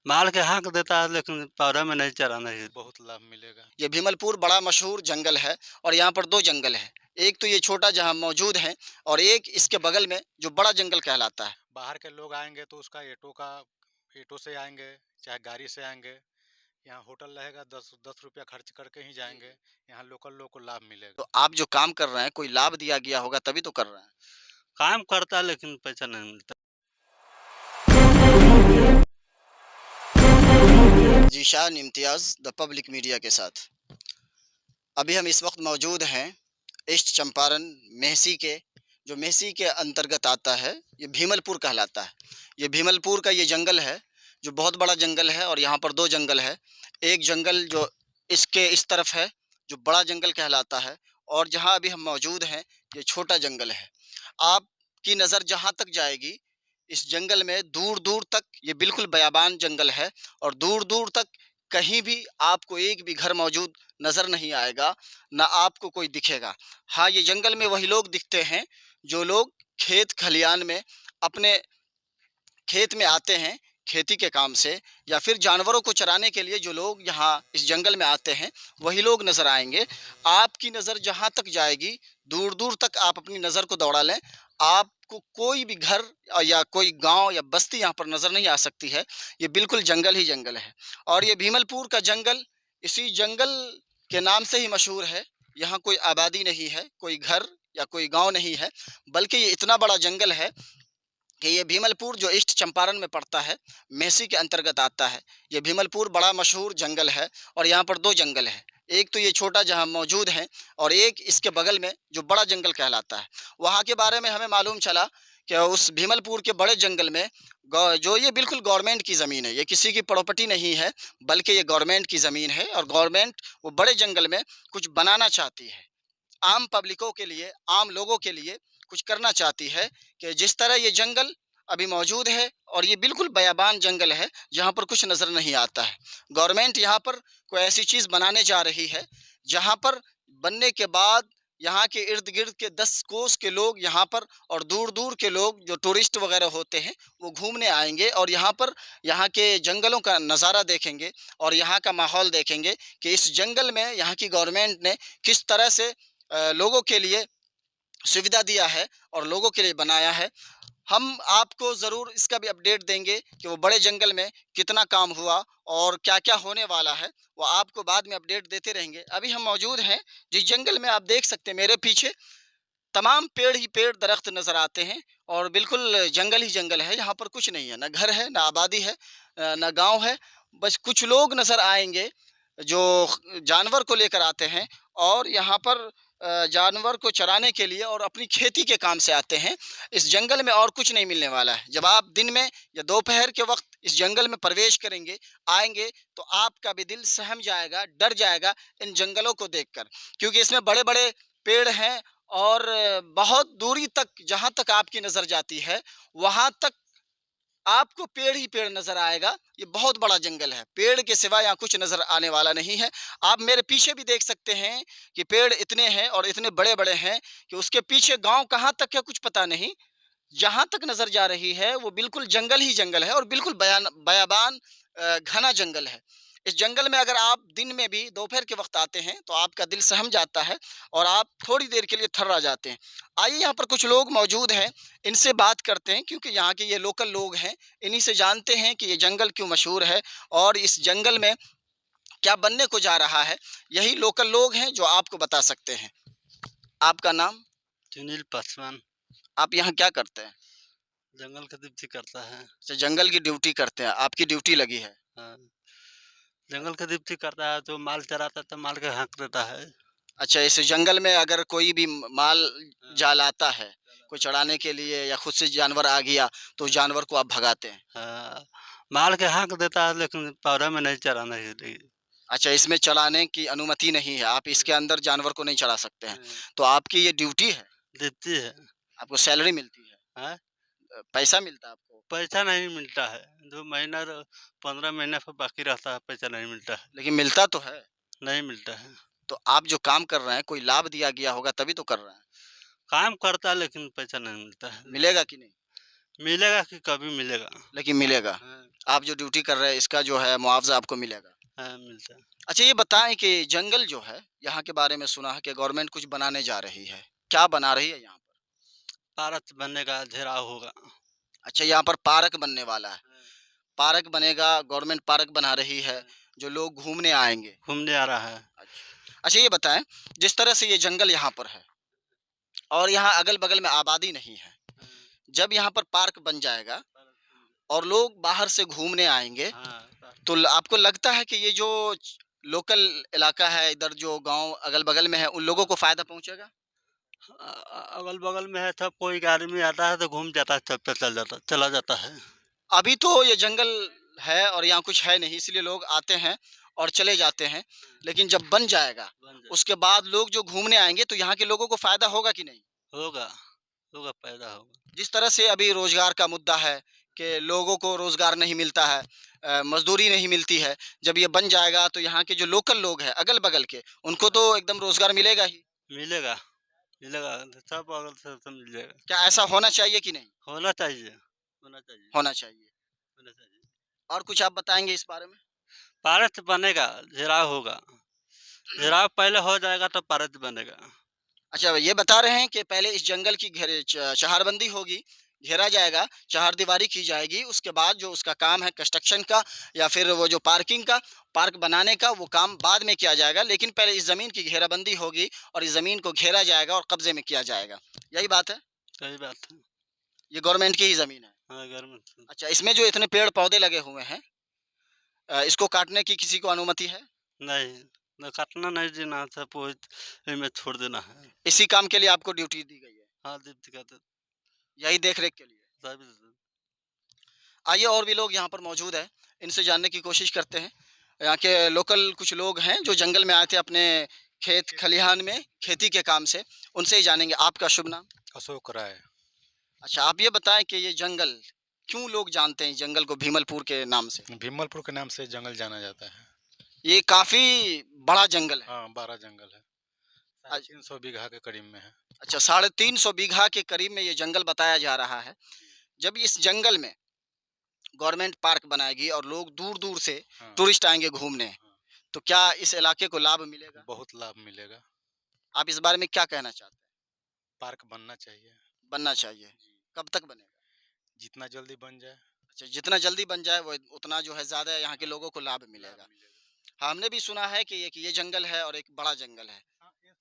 माल के हाँक देता है लेकिन पौधे में नहीं चराना है। बहुत लाभ मिलेगा। ये भीमलपुर बड़ा मशहूर जंगल है और यहाँ पर 2 जंगल है। एक तो ये छोटा जहाँ मौजूद है और एक इसके बगल में जो बड़ा जंगल कहलाता है। बाहर के लोग आएँगे तो उसका ईंटों से आएँगे, चाहे गाड़ी से आएँगे। यहाँ होटल रहेगा, 10 रुपया खर्च करके ही जाएँगे। यहाँ लोकल लोग को लाभ मिलेगा। तो आप जो काम कर रहे हैं कोई लाभ दिया गया होगा तभी तो कर रहे हैं। काम करता है लेकिन पैसा नहीं मिलता। ज़ीशान इम्तियाज़ द पब्लिक मीडिया के साथ। अभी हम इस वक्त मौजूद हैं ईस्ट चंपारण मेहसी के, जो मेहसी के अंतर्गत आता है। ये भीमलपुर कहलाता है। ये भीमलपुर का ये जंगल है जो बहुत बड़ा जंगल है और यहाँ पर 2 जंगल है। एक जंगल जो इसके इस तरफ है जो बड़ा जंगल कहलाता है और जहाँ अभी हम मौजूद हैं ये छोटा जंगल है। आपकी नज़र जहाँ तक जाएगी इस जंगल में दूर-दूर तक ये बिल्कुल बयाबान जंगल है और दूर-दूर तक कहीं भी आपको एक भी घर मौजूद नज़र नहीं आएगा, ना आपको कोई दिखेगा। हाँ, ये जंगल में वही लोग दिखते हैं जो लोग खेत खलियान में अपने खेत में आते हैं खेती के काम से, या फिर जानवरों को चराने के लिए जो लोग यहाँ इस जंगल में आते हैं वही लोग नज़र आएंगे। आपकी नज़र जहाँ तक जाएगी दूर दूर तक आप अपनी नज़र को दौड़ा लें, आपको कोई भी घर या कोई गांव या बस्ती यहाँ पर नज़र नहीं आ सकती है। ये बिल्कुल जंगल ही जंगल है और ये भीमलपुर का जंगल इसी जंगल के नाम से ही मशहूर है। यहाँ कोई आबादी नहीं है, कोई घर या कोई गांव नहीं है, बल्कि ये इतना बड़ा जंगल है कि ये भीमलपुर जो ईस्ट चंपारण में पड़ता है, मेहसी के अंतर्गत आता है। ये भीमलपुर बड़ा मशहूर जंगल है और यहाँ पर 2 जंगल है। एक तो ये छोटा जहाँ मौजूद है और एक इसके बगल में जो बड़ा जंगल कहलाता है। वहाँ के बारे में हमें मालूम चला कि उस भीमलपुर के बड़े जंगल में जो ये बिल्कुल गवर्नमेंट की ज़मीन है, ये किसी की प्रॉपर्टी नहीं है, बल्कि ये गवर्नमेंट की ज़मीन है और गवर्नमेंट वो बड़े जंगल में कुछ बनाना चाहती है। आम पब्लिकों के लिए, आम लोगों के लिए कुछ करना चाहती है कि जिस तरह ये जंगल अभी मौजूद है और ये बिल्कुल बयाबान जंगल है जहाँ पर कुछ नज़र नहीं आता है। गवर्नमेंट यहाँ पर कोई ऐसी चीज़ बनाने जा रही है जहाँ पर बनने के बाद यहाँ के इर्द गिर्द के 10 कोस के लोग यहाँ पर और दूर दूर के लोग जो टूरिस्ट वगैरह होते हैं वो घूमने आएंगे और यहाँ पर यहाँ के जंगलों का नज़ारा देखेंगे और यहाँ का माहौल देखेंगे कि इस जंगल में यहाँ की गवर्नमेंट ने किस तरह से लोगों के लिए सुविधा दिया है और लोगों के लिए बनाया है। हम आपको ज़रूर इसका भी अपडेट देंगे कि वो बड़े जंगल में कितना काम हुआ और क्या-क्या होने वाला है, वो आपको बाद में अपडेट देते रहेंगे। अभी हम मौजूद हैं जिस जंगल में, आप देख सकते हैं मेरे पीछे तमाम पेड़ ही पेड़, दरख्त नज़र आते हैं और बिल्कुल जंगल ही जंगल है। यहाँ पर कुछ नहीं है, ना घर है, ना आबादी है, ना गाँव है। बस कुछ लोग नज़र आएँगे जो जानवर को लेकर आते हैं और यहाँ पर जानवर को चराने के लिए और अपनी खेती के काम से आते हैं। इस जंगल में और कुछ नहीं मिलने वाला है। जब आप दिन में या दोपहर के वक़्त इस जंगल में प्रवेश करेंगे, आएँगे, तो आपका भी दिल सहम जाएगा, डर जाएगा इन जंगलों को देखकर। क्योंकि इसमें बड़े-बड़े पेड़ हैं और बहुत दूरी तक, जहाँ तक आपकी नज़र जाती है, वहाँ तक आपको पेड़ ही पेड़ नज़र आएगा। ये बहुत बड़ा जंगल है, पेड़ के सिवा यहाँ कुछ नज़र आने वाला नहीं है। आप मेरे पीछे भी देख सकते हैं कि पेड़ इतने हैं और इतने बड़े-बड़े हैं कि उसके पीछे गाँव कहाँ तक है कुछ पता नहीं। जहाँ तक नज़र जा रही है वो बिल्कुल जंगल ही जंगल है और बिल्कुल बयाबान घना जंगल है। इस जंगल में अगर आप दिन में भी दोपहर के वक़्त आते हैं तो आपका दिल सहम जाता है और आप थोड़ी देर के लिए थर्रा जाते हैं। आइए, यहाँ पर कुछ लोग मौजूद हैं, इनसे बात करते हैं क्योंकि यहाँ के ये लोकल लोग हैं। इन्हीं से जानते हैं कि ये जंगल क्यों मशहूर है और इस जंगल में क्या बनने को जा रहा है। यही लोकल लोग हैं जो आपको बता सकते हैं। आपका नाम? सुनील पासवान। आप यहाँ क्या करते हैं? जंगल की ड्यूटी करता है। अच्छा, जंगल की ड्यूटी करते हैं, आपकी ड्यूटी लगी है। हाँ, जंगल की ड्यूटी करता है तो माल चराता है तो माल के हाँक देता है। अच्छा, इस जंगल में अगर कोई भी माल हाँ, जाल आता है, कोई चराने के लिए या खुद से जानवर आ गया, तो उस जानवर को आप भगाते हैं। हाँ, माल के हाँक देता है लेकिन पौधे में नहीं चराना है। अच्छा, इसमें चराने की अनुमति नहीं है, आप इसके अंदर जानवर को नहीं चरा सकते हैं। हाँ, तो आपकी ये ड्यूटी है, ड्यूटी है। आपको सैलरी मिलती है, हाँ, पैसा मिलता है आपको, पैसा नहीं मिलता है। 2 महीना 15 महीने पे बाकी रहता है, पैसा नहीं मिलता है। लेकिन मिलता तो है। नहीं मिलता है। तो आप जो काम कर रहे हैं, कोई लाभ दिया गया होगा तभी तो कर रहे हैं, काम करता है लेकिन पैसा नहीं मिलता है। मिलेगा कि नहीं? मिलेगा कि कभी मिलेगा। लेकिन मिलेगा। हाँ, आप जो ड्यूटी कर रहे हैं इसका जो है मुआवज़ा आपको मिलेगा। हाँ मिलता है। अच्छा ये बताएँ कि जंगल जो है, यहाँ के बारे में सुना है कि गवर्नमेंट कुछ बनाने जा रही है। क्या बना रही है यहाँ पर? पारक बनेगा, घेराव होगा। अच्छा यहाँ पर पार्क बनने वाला है। हाँ, पार्क बनेगा, गवर्नमेंट पार्क बना रही है, हाँ, जो लोग घूमने आएँगे। घूमने आ रहा है। अच्छा। अच्छा ये बताएँ, जिस तरह से ये जंगल यहाँ पर है और यहाँ अगल-बगल में आबादी नहीं है, हाँ, जब यहाँ पर पार्क बन जाएगा पारक बन और लोग बाहर से घूमने आएँगे, हाँ, तो आपको लगता है कि ये जो लोकल इलाका है, इधर जो गांव अगल-बगल में है, उन लोगों को फायदा पहुंचेगा? अगल-बगल में है सब, कोई गाड़ी में आता है तो घूम जाता है, छत पे चला जाता है। अभी तो ये जंगल है और यहाँ कुछ है नहीं, इसलिए लोग आते हैं और चले जाते हैं। लेकिन जब बन जाएगा, बन जाए उसके बाद लोग जो घूमने आएंगे, तो यहाँ के लोगों को फायदा होगा कि नहीं? होगा, होगा पैदा होगा। जिस तरह से अभी रोजगार का मुद्दा है कि लोगों को रोजगार नहीं मिलता है, मजदूरी नहीं मिलती है। जब ये बन जाएगा, तो यहाँ के जो लोकल लोग हैं, अगल-बगल के, उनको तो एकदम रोजगार मिलेगा ही। मिलेगा, मिलेगा, सब अगल से सब मिल जाएगा। क्या ऐसा होना चाहिए कि नहीं? होना चाहिए, होना चाहिए, होना चाहिए। होना चाहिए। और कुछ आप बताएँगे इस बारे में? पारक बनेगा, घेराव होगा। घेराव पहले हो जाएगा तो पारक बनेगा। अच्छा, ये बता रहे हैं कि पहले इस जंगल की चहारबंदी होगी, घेरा जाएगा, चहारदीवारी की जाएगी, उसके बाद जो उसका काम है कंस्ट्रक्शन का या फिर वो जो पार्किंग का, पार्क बनाने का, वो काम बाद में किया जाएगा। लेकिन पहले इस ज़मीन की घेराबंदी होगी और इस ज़मीन को घेरा जाएगा और कब्ज़े में किया जाएगा। यही बात है? सही बात है। ये गवर्नमेंट की ही ज़मीन है। हाँ, घर में अच्छा, इसमें जो इतने पेड़-पौधे लगे हुए हैं, इसको काटने की किसी को अनुमति है? नहीं, न काटना नहीं जीना, सब वो इनमें छोड़ देना है। इसी काम के लिए आपको ड्यूटी दी गई है, हाँ, दीप्ति का तो यही देख-रेख के लिए? सभी आइए और भी लोग यहाँ पर मौजूद हैं, इनसे जानने की कोशिश करते हैं। यहाँ के लोकल कुछ लोग हैं जो जंगल में आए थे अपने खेत खलिहान में खेती के काम से, उनसे ही जानेंगे। आपका शुभ नाम? अशोक राय। अच्छा आप ये बताएँ कि ये जंगल क्यों लोग जानते हैं इस जंगल को भीमलपुर के नाम से? भीमलपुर के नाम से जंगल जाना जाता है। ये काफ़ी बड़ा जंगल है। हाँ, 12 जंगल है। अ 350 बीघा के करीब में है। अच्छा 350 बीघा के करीब में ये जंगल बताया जा रहा है। जब इस जंगल में गवर्नमेंट पार्क बनाएगी और लोग दूर-दूर से हाँ, टूरिस्ट आएँगे घूमने, हाँ, तो क्या इस इलाके को लाभ मिलेगा? बहुत लाभ मिलेगा। आप इस बारे में क्या कहना चाहते हैं? पार्क बनना चाहिए। बनना चाहिए। जी। कब तक बनेगा? जितना जल्दी बन जाए, अच्छा जितना जल्दी बन जाए वो उतना जो है ज़्यादा यहाँ के हाँ, लोगों को लाभ लाभ मिलेगा। मिलेगा। हाँ, हमने भी सुना है कि एक ये जंगल है और एक बड़ा जंगल है। हाँ, ये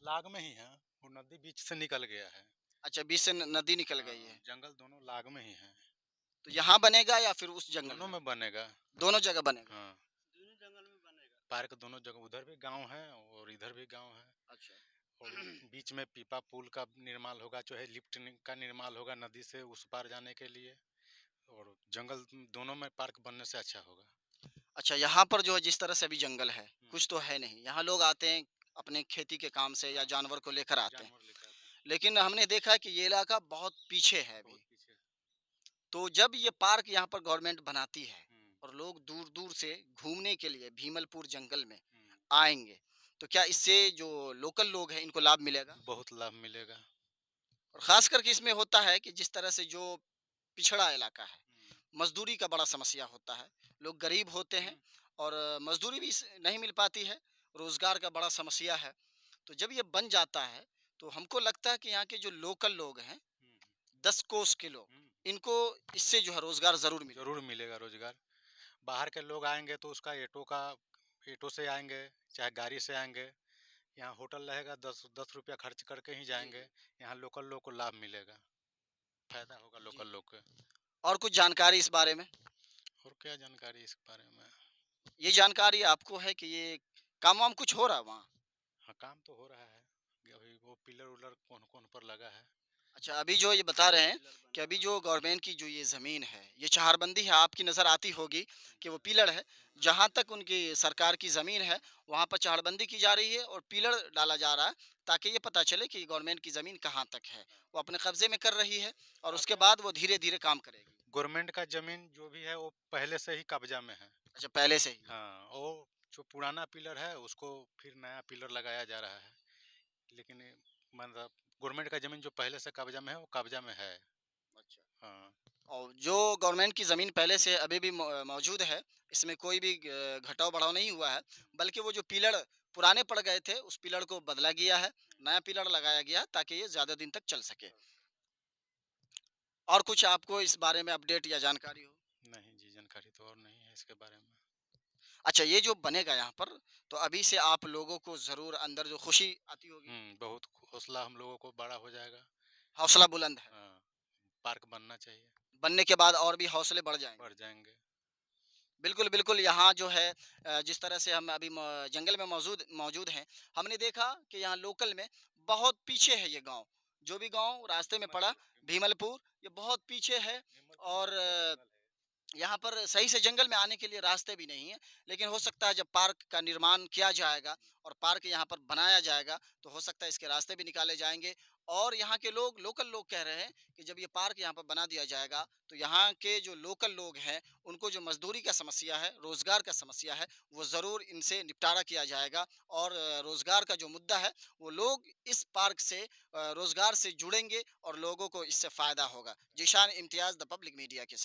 लाग में ही है। वो नदी बीच से निकल गया है। अच्छा बीच से न नदी निकल गई हाँ, है। जंगल दोनों लाग में ही है। तो यहाँ बनेगा या फिर उस जंगल दोनों में? में बनेगा। दोनों जगह बनेगा। हाँ, दोनों जंगल में बनेगा। पार्क दोनों जगह, उधर भी गाँव है और इधर भी गाँव है। अच्छा। और बीच में पीपा पुल का निर्माण होगा, जो है लिफ्ट का निर्माण होगा नदी से उस पार जाने के लिए। और जंगल दोनों में पार्क बनने से अच्छा होगा। अच्छा यहाँ पर जो है जिस तरह से अभी जंगल है, हम्म, कुछ तो है नहीं। यहाँ लोग आते हैं अपने खेती के काम से या हाँ, जानवर को लेकर आते हैं। जानवर लेकर आते हैं। लेकिन हमने देखा है कि ये इलाका बहुत पीछे है अभी। बहुत पीछे है। तो जब ये पार्क यहाँ पर गवर्नमेंट बनाती है हम्म, और लोग दूर-दूर से घूमने के लिए भीमलपुर जंगल में हम्म, आएँगे, तो क्या इससे जो लोकल लोग हैं इनको लाभ मिलेगा? बहुत लाभ मिलेगा। और ख़ास करके इसमें होता है कि जिस तरह से जो पिछड़ा इलाका है, हम्म, मज़दूरी का बड़ा समस्या होता है। लोग गरीब होते हैं हम्म, और मज़दूरी भी नहीं मिल पाती है, रोज़गार का बड़ा समस्या है। तो जब ये बन जाता है, तो हमको लगता है कि यहाँ के जो लोकल लोग हैं, हम्म, 10 कोस के लोग, हम्म, इनको इससे जो है रोज़गार ज़रूर मिलेगा। जरूर मिलेगा रोजगार। बाहर के लोग आएंगे तो उसका एटो से आएंगे, चाहे गाड़ी से आएंगे। यहाँ होटल रहेगा, 10 रुपया खर्च करके ही जी, जाएंगे। जी। यहाँ लोकल लोग को लाभ मिलेगा, फायदा होगा जी। लोकल लोग को। और कुछ जानकारी इस बारे में? और क्या जानकारी इस बारे में? ये जानकारी आपको है कि ये काम-वाम कुछ हो रहा है वहाँ? हाँ, काम तो हो रहा है। अभी वो पिलर उलर कौन कौन पर लगा है। अच्छा, अभी जो ये बता रहे हैं कि अभी जो गवर्नमेंट की जो ये ज़मीन है, ये चहारबंदी है, आपकी नज़र आती होगी कि वो पिलर है। जहाँ तक उनकी सरकार की ज़मीन है, वहाँ पर चहारबंदी की जा रही है और पिलर डाला जा रहा है, ताकि ये पता चले कि गवर्नमेंट की ज़मीन कहाँ तक है। वो अपने कब्ज़े में कर रही है और उसके बाद वो धीरे-धीरे काम करेगी। गवर्नमेंट का जमीन जो भी है वो पहले से ही कब्जा में है। अच्छा, पहले से ही। हाँ, वो जो पुराना पिलर है उसको फिर नया पिलर लगाया जा रहा है। लेकिन मतलब गवर्नमेंट का जमीन जो पहले से कब्जा में है वो कब्जा में है। अच्छा। हाँ। और जो गवर्नमेंट की ज़मीन पहले से अभी भी मौजूद है, इसमें कोई भी घटाव-बढ़ाव नहीं हुआ है, बल्कि वो जो पिलर पुराने पड़ गए थे, उस पिलर को बदला गया है, नया पिलर लगाया गया है, ताकि ये ज़्यादा दिन तक चल सके। और कुछ आपको इस बारे में अपडेट या जानकारी हो? नहीं जी, जानकारी तो और नहीं है इसके बारे में। अच्छा, ये जो बनेगा यहाँ पर, तो अभी से आप लोगों को ज़रूर अंदर जो खुशी आती होगी, बहुत हौसला हम लोगों को बड़ा हो जाएगा। हौसला बुलंद है। हाँ, पार्क बनना चाहिए, बनने के बाद और भी हौसले बढ़ जाएँगे। बढ़ जाएँगे। बिल्कुल, बिल्कुल, यहाँ जो है जिस तरह से हम अभी जंगल में मौजूद मौजूद हैं, हमने देखा कि यहाँ लोकल में बहुत पीछे है ये गाँव। जो भी गाँव रास्ते में पड़ा, भीमलपुर, ये बहुत पीछे है और यहाँ पर सही से जंगल में आने के लिए रास्ते भी नहीं है, लेकिन हो सकता है जब पार्क का निर्माण किया जाएगा और पार्क यहाँ पर बनाया जाएगा, तो हो सकता है इसके रास्ते भी निकाले जाएँगे और यहाँ के लोग लोकल लोग कह रहे हैं कि जब ये पार्क यहाँ पर बना दिया जाएगा, तो यहाँ के जो लोकल लोग हैं, उनको जो मज़दूरी का समस्या है, रोज़गार का समस्या है, वो ज़रूर इनसे निपटारा किया जाएगा और रोज़गार का जो मुद्दा है, वो लोग इस पार्क से रोज़गार से जुड़ेंगे और लोगों को इससे फ़ायदा होगा। ज़ीशान इम्तियाज़ द पब्लिक मीडिया के